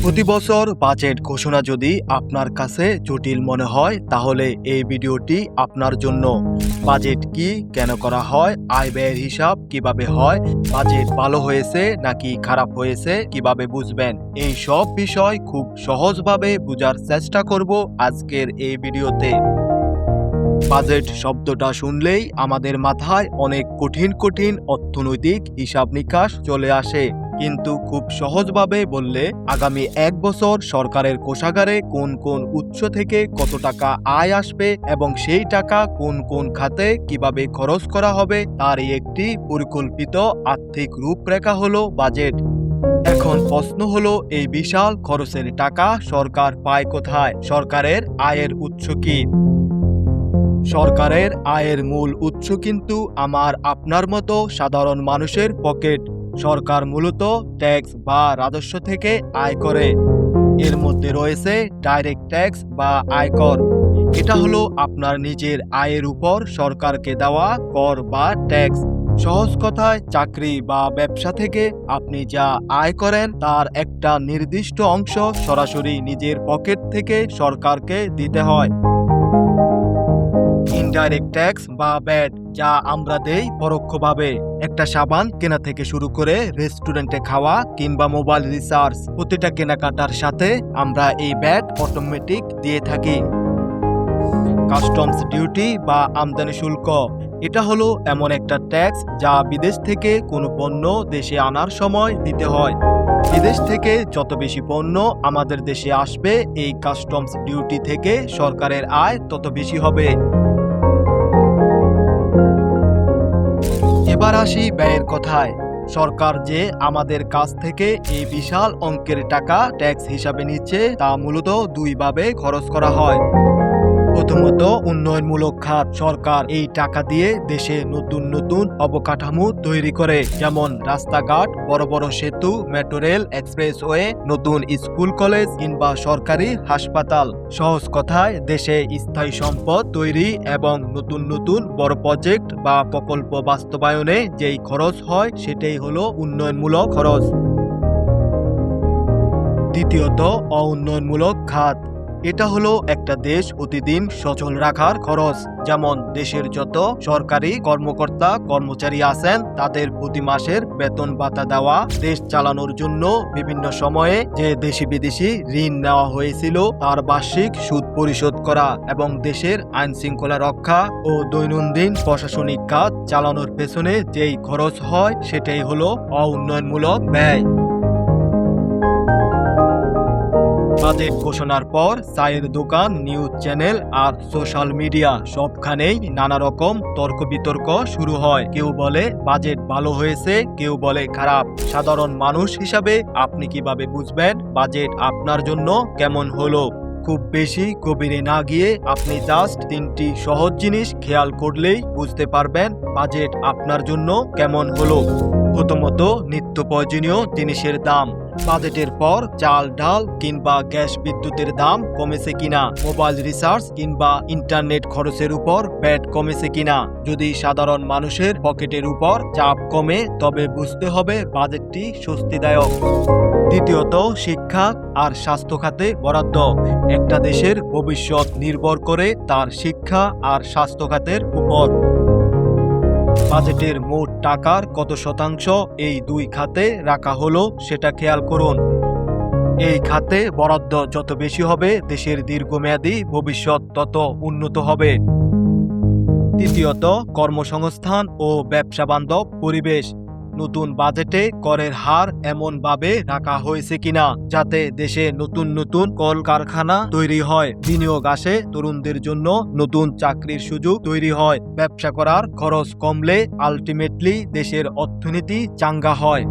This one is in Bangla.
প্রতি বছর বাজেট ঘোষণা যদি আপনার কাছে জটিল মনে হয় তাহলে এই ভিডিওটি আপনার জন্য। বাজেট কি, কেন করা হয়, আয় ব্যয়ের হিসাব কিভাবে হয়, বাজেট ভালো হয়েছে নাকি খারাপ হয়েছে কিভাবে বুঝবেন, এই সব বিষয় খুব সহজভাবে বোঝার চেষ্টা করব আজকের এই ভিডিওতে। বাজেট শব্দটা শুনলেই আমাদের মাথায় অনেক কঠিন কঠিন অর্থনৈতিক হিসাব নিকাশ চলে আসে, কিন্তু খুব সহজভাবে বললে আগামী এক বছর সরকারের কোষাগারে কোন কোন উৎস থেকে কত টাকা আয় আসবে এবং সেই টাকা কোন কোন খাতে কিভাবে খরচ করা হবে তারই একটি পরিকল্পিত আর্থিক রূপরেখা হলো বাজেট। এখন প্রশ্ন হলো, এই বিশাল খরচের টাকা সরকার পায় কোথায়? সরকারের আয়ের উৎস কি? সরকারের আয়ের মূল উৎস কিন্তু আমার আপনার মতো সাধারণ মানুষের পকেট। সরকার মূলত ট্যাক্স বা রাজস্ব থেকে আয় করে। এর মধ্যে রয়েছে ডাইরেক্ট ট্যাক্স বা আয়কর। এটা হলো আপনার নিজের আয়ের উপর সরকারকে দেওয়া কর বা ট্যাক্স। সহজ কথায়, চাকরি বা ব্যবসা থেকে আপনি যা আয় করেন তার একটা নির্দিষ্ট অংশ সরাসরি নিজের পকেট থেকে সরকারকে দিতে হয়। ইনডাইরেক্ট ট্যাক্স বা ভ্যাট, যা আমরা দেই পরোক্ষভাবে। একটা সাবান কেনা থেকে শুরু করে রেস্টুরেন্টে খাওয়া কিংবা মোবাইল রিচার্জ, প্রতিটা কেনাকাটার সাথে আমরা এই ভ্যাট অটোমেটিক দিয়ে থাকি। কাস্টমস ডিউটি বা আমদানি শুল্ক, এটা হলো এমন একটা ট্যাক্স যা বিদেশ থেকে কোনো পণ্য দেশে আনার সময় দিতে হয়। বিদেশ থেকে যত বেশি পণ্য আমাদের দেশে আসবে, এই কাস্টমস ডিউটি থেকে সরকারের আয় তত বেশি হবে। এবার আসি ব্যয়ের কথায়। সরকার যে আমাদের কাছ থেকে এই বিশাল অঙ্কের টাকা ট্যাক্স হিসাবে নিচ্ছে তা মূলত দুইভাবে খরচ করা হয়। প্রথমত, উন্নয়নমূলক খাত। সরকার এই টাকা দিয়ে দেশে নতুন নতুন অবকাঠামো তৈরি করে, যেমন রাস্তাঘাট, বড় বড় সেতু, মেট্রো রেল, এক্সপ্রেসওয়ে, নতুন স্কুল কলেজ কিংবা সরকারি হাসপাতাল। সহজ কথায়, দেশে স্থায়ী সম্পদ তৈরি এবং নতুন নতুন বড় প্রজেক্ট বা প্রকল্প বাস্তবায়নে যেই খরচ হয় সেটাই হলো উন্নয়নমূলক খরচ। দ্বিতীয়ত, অউন্নয়নমূলক খাত। এটা হলো একটা দেশ প্রতিদিন সচল রাখার খরচ, যেমন দেশের যত সরকারি কর্মকর্তা কর্মচারী আছেন তাদের প্রতি মাসের বেতন ভাতা দেওয়া, দেশ চালানোর জন্য বিভিন্ন সময়ে যে দেশি বিদেশি ঋণ নেওয়া হয়েছিল তার বার্ষিক সুদ পরিশোধ করা এবং দেশের আইন শৃঙ্খলা রক্ষা ও দৈনন্দিন প্রশাসনিক কাজ চালানোর পেছনে যেই খরচ হয় সেটাই হলো অউন্নয়নমূলক ব্যয়। বাজেট ঘোষণার পর চায়ের দোকান, নিউজ চ্যানেল আর সোশ্যাল মিডিয়া সবখানেই নানা রকম তর্ক বিতর্ক শুরু হয়। কেউ বলে বাজেট ভালো হয়েছে, কেউ বলে খারাপ। সাধারণ মানুষ হিসাবে আপনি কিভাবে বুঝবেন বাজেট আপনার জন্য কেমন হলো? খুব বেশি গভীরে না গিয়ে আপনি জাস্ট তিনটি সহজ জিনিস খেয়াল করলেই বুঝতে পারবেন বাজেট আপনার জন্য কেমন হলো। প্রথমত, নিত্য প্রয়োজনীয় জিনিসের দাম। বাজেটের পর চাল, ডাল কিংবা গ্যাস বিদ্যুতের দাম কমেছে কিনা, মোবাইল রিচার্জ কিংবা ইন্টারনেট খরচের উপর ভ্যাট কমেছে কিনা। যদি সাধারণ মানুষের পকেটের উপর চাপ কমে তবে বুঝতে হবে বাজেটটি স্বস্তিদায়ক। দ্বিতীয়ত, শিক্ষা আর স্বাস্থ্য খাতে বরাদ্দ। একটা দেশের ভবিষ্যৎ নির্ভর করে তার শিক্ষা আর স্বাস্থ্য খাতের উপর। বাজেটের মোট টাকার কত শতাংশ এই দুই খাতে রাখা হলো সেটা খেয়াল করুন। এই খাতে বরাদ্দ যত বেশি হবে দেশের দীর্ঘমেয়াদী ভবিষ্যৎ তত উন্নত হবে। তৃতীয়ত, কর্মসংস্থান ও ব্যবসা বান্ধব পরিবেশ। নতুন বাজেটে করের হার এমনভাবে রাখা হয়েছে কিনা যাতে দেশে নতুন নতুন কলকারখানা তৈরি হয়, বিনিয়োগ আসে, তরুণদের জন্য নতুন চাকরির সুযোগ তৈরি হয়। ব্যবসা করার খরচ কমলে আলটিমেটলি দেশের অর্থনীতি চাঙ্গা হয়।